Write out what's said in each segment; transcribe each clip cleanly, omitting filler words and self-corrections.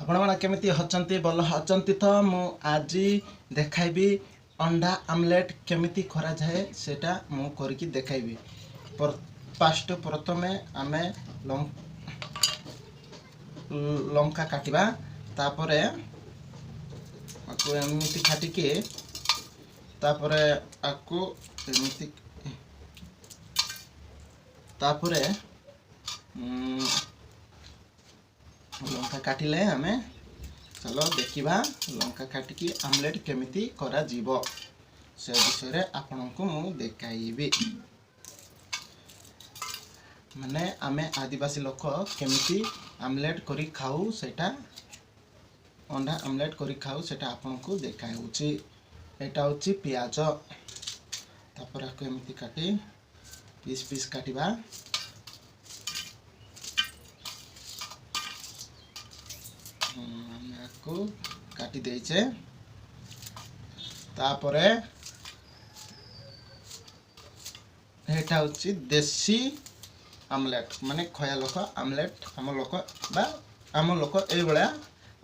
आपण मैंने केमी हचंती भल हचंती तो मु आज देखाइबी अंडा आमलेट केमिति करा जाए सेटा मु करके देखाइबी। फास्ट प्रथमे आमे लंका काटिबा तापरे आकु एमिति काटिके तापरे आकु एमिति तापरे लंका काटिले आमे चलो देखिबा लंका काटिकी आमलेट केमिति करा जीवो से विषय आपन को मु देखाइबी। माने आमे आदिवासी लोक केमिति आमलेट करी खाऊ सेटा अंडा आमलेट करी खाऊ सेटा आपन को देखाउची। एटा होची प्याज तापर केमिति काटी पीस पीस काटिबा को काटी देइछे तापरे एटा होची देसी आमलेट माने खया लोक आमलेट आम लोक बा आम लोक ए बळा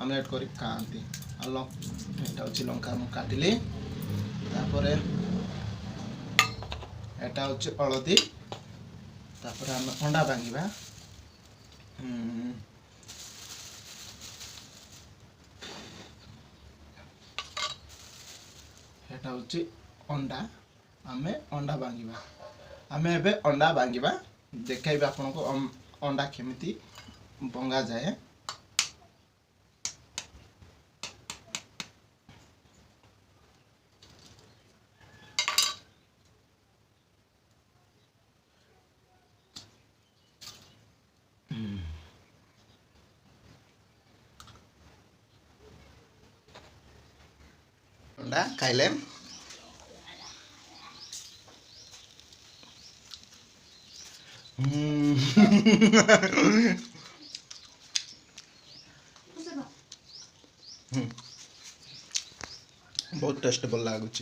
आमलेट करी खाआंती। आलो एटा होची लंका मु काटिली तापरे एटा होची हळदी तापरे हम अंडा भांगीबा एटा होची अंडा आमे अंडा भांगीबा आमे एबे अंडा भांगीबा देखाइबा आपन को अंडा केमिति भंगा जाए। अंडा खाइले बहुत टेस्ट भल लगुच।